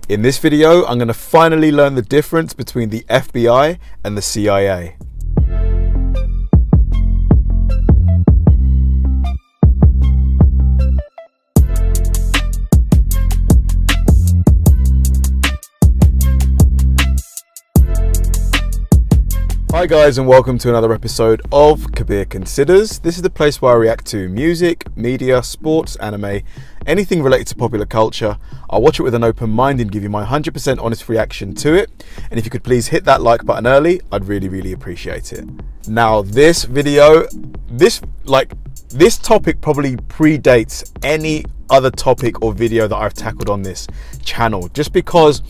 In this video, I'm going to finally learn the difference between the FBI and the CIA. Hi guys, and welcome to another episode of Kabir Considers. This is the place where I react to music, media, sports, anime, anything related to popular culture. I'll watch it with an open mind and give you my 100% honest reaction to it. And if you could please hit that like button early, I'd really appreciate it. Now this video, this topic probably predates any other topic or video that I've tackled on this channel, just because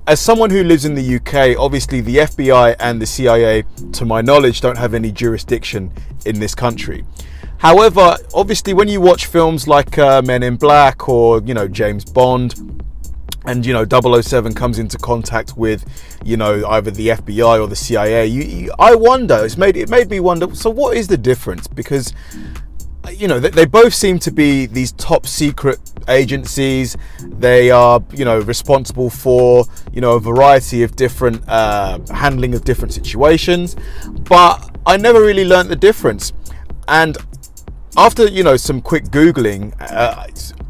as someone who lives in the UK, obviously the FBI and the CIA, to my knowledge, don't have any jurisdiction in this country. However, obviously when you watch films like Men in Black or, James Bond, and 007 comes into contact with, either the FBI or the CIA, I wonder, it made me wonder, so what is the difference? Because they both seem to be these top secret agencies. They are, responsible for, a variety of different handling of different situations. But I never really learned the difference. And after, some quick Googling,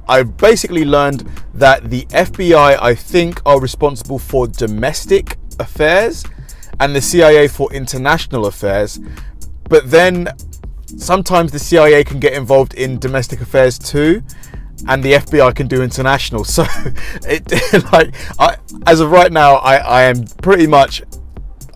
I basically learned that the FBI, I think, are responsible for domestic affairs and the CIA for international affairs. But then sometimes the CIA can get involved in domestic affairs too, and the FBI can do international. So as of right now, I am pretty much,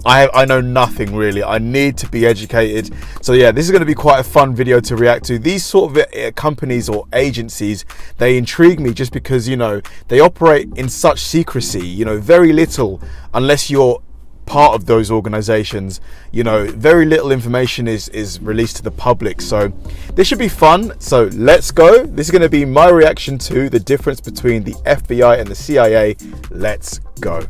I know nothing really. I need to be educated. So yeah, this is going to be quite a fun video to react to. These sort of companies or agencies, they intrigue me just because, they operate in such secrecy, very little, unless you're part of those organizations, very little information is released to the public. So this should be fun. So let's go. This is going to be my reaction to the difference between the FBI and the CIA. Let's go.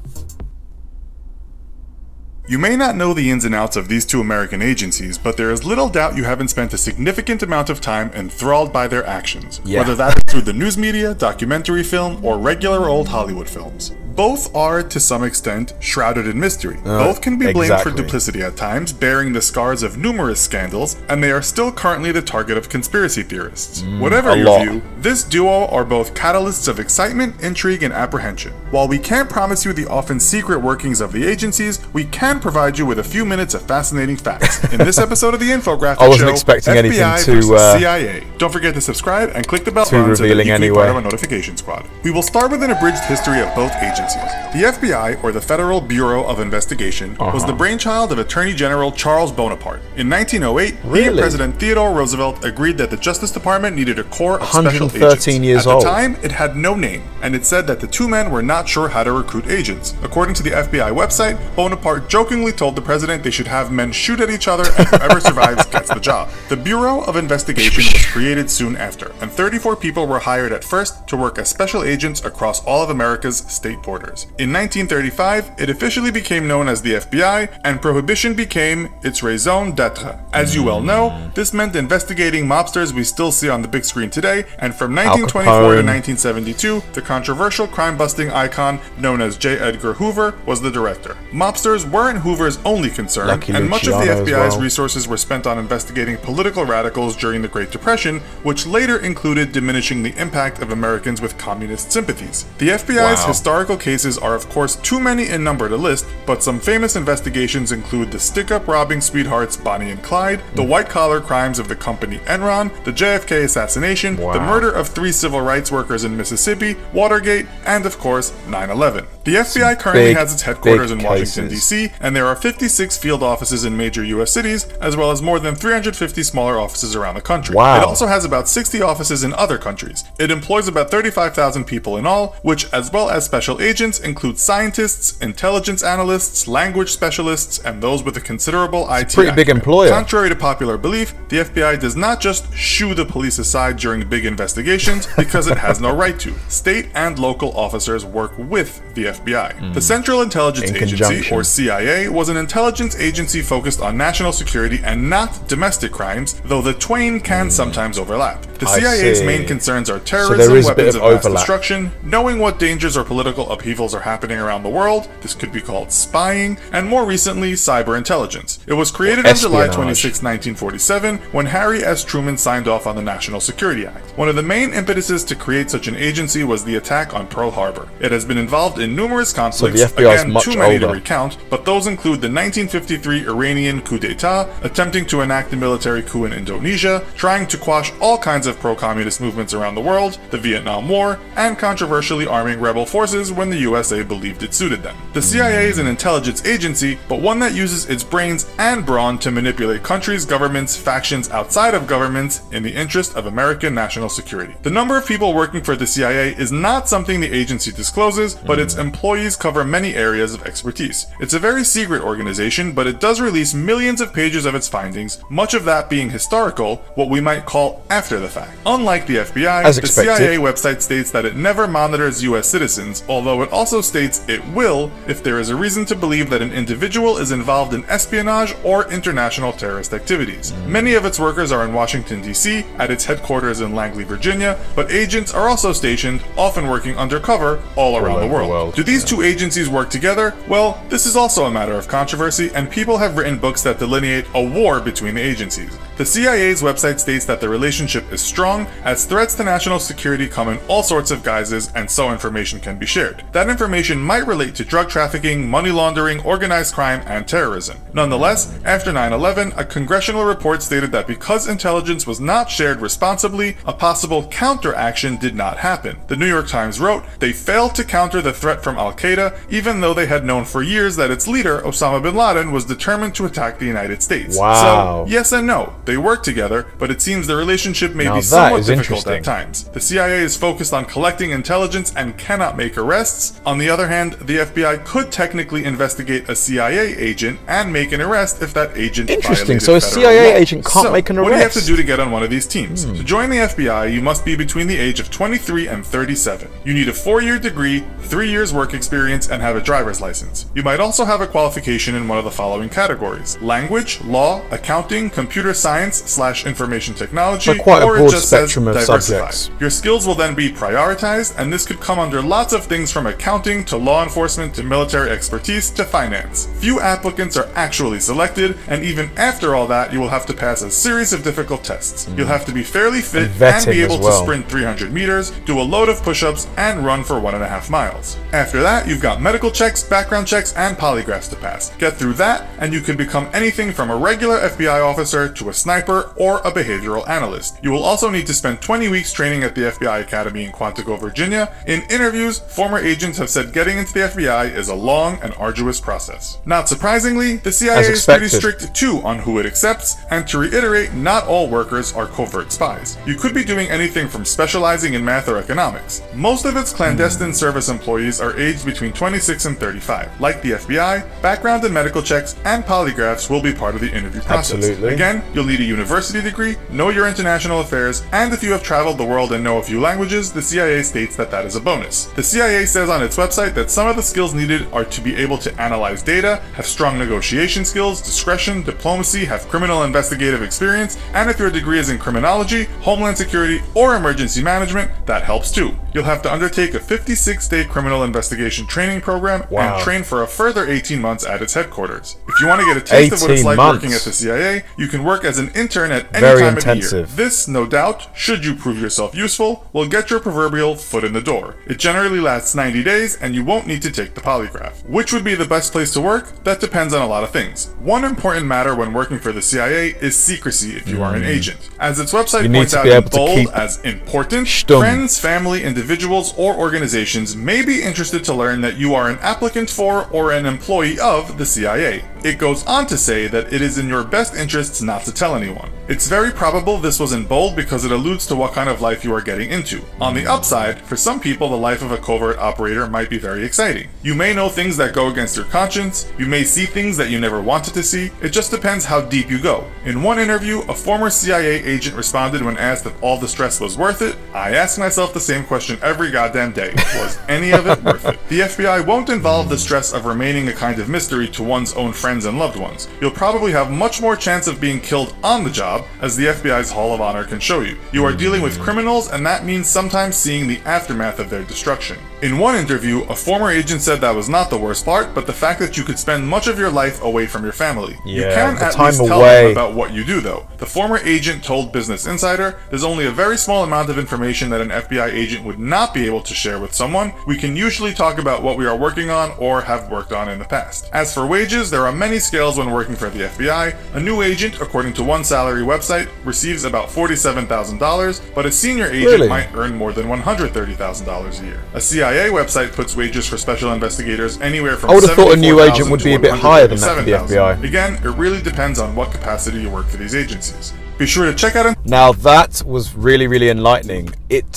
You may not know the ins and outs of these two American agencies, but there is little doubt you haven't spent a significant amount of time enthralled by their actions, whether that is through the news media, documentary film, or regular old Hollywood films. Both are, to some extent, shrouded in mystery. Both can be blamed for duplicity at times, bearing the scars of numerous scandals, and they are still currently the target of conspiracy theorists. Whatever your view, this duo are both catalysts of excitement, intrigue, and apprehension. While we can't promise you the often secret workings of the agencies, we can provide you with a few minutes of fascinating facts. In this episode of the infographic I wasn't expecting FBI anything versus CIA. Don't forget to subscribe and click the bell button so that you can be part of our notification squad. We will start with an abridged history of both agencies. The FBI, or the Federal Bureau of Investigation, was the brainchild of Attorney General Charles Bonaparte. In 1908, he and President Theodore Roosevelt agreed that the Justice Department needed a corps of special agents. At the time, it had no name, and it said that the two men were not sure how to recruit agents. According to the FBI website, Bonaparte jokingly told the president they should have men shoot at each other and whoever survives gets the job. The Bureau of Investigation was created soon after, and 34 people were hired at first to work as special agents across all of America's state borders. In 1935, it officially became known as the FBI, and prohibition became its raison d'etre. As you well know, this meant investigating mobsters we still see on the big screen today, and from 1924 to 1972, the controversial crime-busting icon known as J. Edgar Hoover was the director. Mobsters weren't Hoover's only concern, and much of the FBI's resources were spent on investigating political radicals during the Great Depression, which later included diminishing the impact of Americans with communist sympathies. The FBI's historical cases are of course too many in number to list, but some famous investigations include the stick-up robbing sweethearts Bonnie and Clyde, the white-collar crimes of the company Enron, the JFK assassination, the murder of 3 civil rights workers in Mississippi, Watergate, and of course 9/11. The FBI currently has its headquarters in Washington, D.C., and there are 56 field offices in major U.S. cities, as well as more than 350 smaller offices around the country. It also has about 60 offices in other countries. It employs about 35,000 people in all, which, as well as special agents, include scientists, intelligence analysts, language specialists, and those with a considerable IT pretty big employer. Contrary to popular belief, the FBI does not just shoo the police aside during big investigations because it has no right to. State and local officers work with the FBI. The Central Intelligence Agency, or CIA, was an intelligence agency focused on national security and not domestic crimes, though the twain can sometimes overlap. The CIA's main concerns are terrorism, weapons of mass destruction, knowing what dangers or political upheaval upheavals are happening around the world. This could be called spying, and more recently, cyber intelligence. It was created on July 26, 1947, when Harry S. Truman signed off on the National Security Act. One of the main impetuses to create such an agency was the attack on Pearl Harbor. It has been involved in numerous conflicts, so the FBI again, too many to recount, but those include the 1953 Iranian coup d'etat, attempting to enact a military coup in Indonesia, trying to quash all kinds of pro-communist movements around the world, the Vietnam War, and controversially arming rebel forces when the USA believed it suited them. The CIA is an intelligence agency, but one that uses its brains and brawn to manipulate countries, governments, factions outside of governments in the interest of American national security. The number of people working for the CIA is not something the agency discloses, but its employees cover many areas of expertise. It's a very secret organization, but it does release millions of pages of its findings, much of that being historical, what we might call after the fact. Unlike the FBI, the CIA website states that it never monitors US citizens, although it also states it will if there is a reason to believe that an individual is involved in espionage or international terrorist activities. Many of its workers are in Washington, D.C., at its headquarters in Langley, Virginia, but agents are also stationed, often working undercover, all around the world. Do these two agencies work together? Well, this is also a matter of controversy, and people have written books that delineate a war between the agencies. The CIA's website states that the relationship is strong, as threats to national security come in all sorts of guises, and so information can be shared. That information might relate to drug trafficking, money laundering, organized crime, and terrorism. Nonetheless, after 9/11, a congressional report stated that because intelligence was not shared responsibly, a possible counteraction did not happen. The New York Times wrote, they failed to counter the threat from Al-Qaeda, even though they had known for years that its leader, Osama bin Laden, was determined to attack the United States. Wow. So, yes and no. They work together, but it seems the relationship may be somewhat difficult at times. The CIA is focused on collecting intelligence and cannot make arrests. On the other hand, the FBI could technically investigate a CIA agent and make an arrest if that agent violated so a CIA law. agent can't make an arrest. What do you have to do to get on one of these teams? To join the FBI, you must be between the age of 23 and 37. You need a 4-year degree, 3 years work experience, and have a driver's license. You might also have a qualification in one of the following categories: language, law, accounting, computer science/information technology, but quite a or broad it just says spectrum of diversified. subjects. Your skills will then be prioritized, and this could come under lots of things from accounting to law enforcement to military expertise to finance. Few applicants are actually selected, and even after all that, you will have to pass a series of difficult tests. You'll have to be fairly fit and be able to sprint 300 meters, do a load of push-ups, and run for 1.5 miles. After that, you've got medical checks, background checks, and polygraphs to pass. Get through that, and you can become anything from a regular FBI officer to a sniper or a behavioral analyst. You will also need to spend 20 weeks training at the FBI Academy in Quantico, Virginia. In interviews, former agents have said getting into the FBI is a long and arduous process. Not surprisingly, the CIA is pretty strict too on who it accepts, and to reiterate, not all workers are covert spies. You could be doing anything from specializing in math or economics. Most of its clandestine service employees are aged between 26 and 35. Like the FBI, background and medical checks and polygraphs will be part of the interview process. Absolutely. Again, you'll need a university degree, know your international affairs, and if you have traveled the world and know a few languages, the CIA states that that is a bonus. The CIA says on its website that some of the skills needed are to be able to analyze data, have strong negotiation skills, discretion, diplomacy, have criminal investigative experience, and if your degree is in criminology, homeland security, or emergency management, that helps too. You'll have to undertake a 56-day criminal investigation training program and train for a further 18 months at its headquarters. If you want to get a taste of what it's like working at the CIA, you can work as an intern at any time of the year. This, no doubt, should you prove yourself useful, will get your proverbial foot in the door. It generally lasts 90 days and you won't need to take the polygraph. Which would be the best place to work? That depends on a lot of things. One important matter when working for the CIA is secrecy if you are an agent. As its website points out in bold as important, friends, family, individuals, or organizations may be interested to learn that you are an applicant for or an employee of the CIA. It goes on to say that it is in your best interests not to tell anyone. It's very probable this was in bold because it alludes to what kind of life you are getting into. On the upside, for some people the life of a covert operator might be very exciting. You may know things that go against your conscience, you may see things that you never wanted to see, it just depends how deep you go. In one interview, a former CIA agent responded when asked if all the stress was worth it. I ask myself the same question every goddamn day. Was any of it worth it? The FBI won't involve the stress of remaining a kind of mystery to one's own friends and loved ones. You'll probably have much more chance of being killed on the job, as the FBI's Hall of Honor can show you. You are dealing with criminals, and that means sometimes seeing the aftermath of their destruction. In one interview, a former agent said that was not the worst part, but the fact that you could spend much of your life away from your family. You can at least tell them about what you do though. The former agent told Business Insider, "There's only a very small amount of information that an FBI agent would not be able to share with someone. We can usually talk about what we are working on or have worked on in the past. As for wages, there are many scales when working for the FBI. A new agent, according to one salary website, receives about $47,000, but a senior agent might earn more than $130,000 a year. A CIA website puts wages for special investigators anywhere from I would have thought a new agent would be a bit higher than that for the FBI. Again, it really depends on what capacity you work for these agencies. Be sure to check out. Now that was really enlightening. It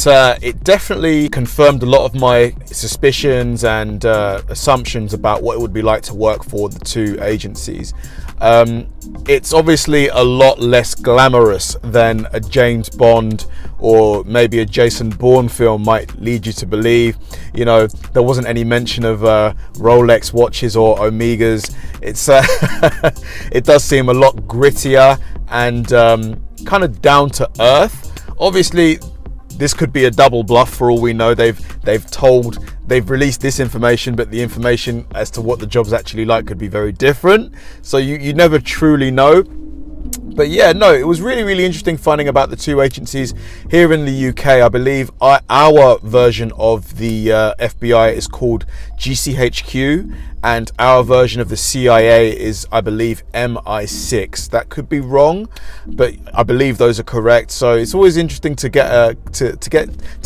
definitely confirmed a lot of my suspicions and assumptions about what it would be like to work for the two agencies. It's obviously a lot less glamorous than a James Bond or maybe a Jason Bourne film might lead you to believe. You know, there wasn't any mention of Rolex watches or Omegas. It's it does seem a lot grittier and kind of down to earth. Obviously, this could be a double bluff for all we know. They've released this information, but the information as to what the job's actually like could be very different. So you never truly know. But yeah, no, it was really interesting finding about the two agencies here in the UK. I believe our version of the FBI is called GCHQ, and our version of the CIA is, I believe, MI6. That could be wrong, but I believe those are correct. So it's always interesting to get to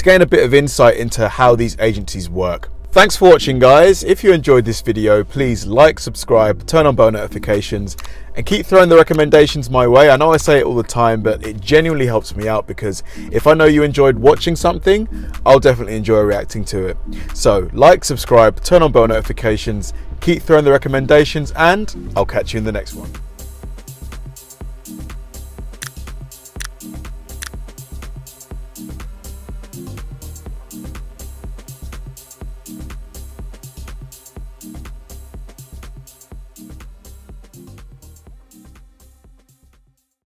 gain a bit of insight into how these agencies work. Thanks for watching, guys. If you enjoyed this video, please like, subscribe, turn on bell notifications, and keep throwing the recommendations my way. I know I say it all the time, but it genuinely helps me out, because if I know you enjoyed watching something, I'll definitely enjoy reacting to it. So like, subscribe, turn on bell notifications, keep throwing the recommendations, and I'll catch you in the next one.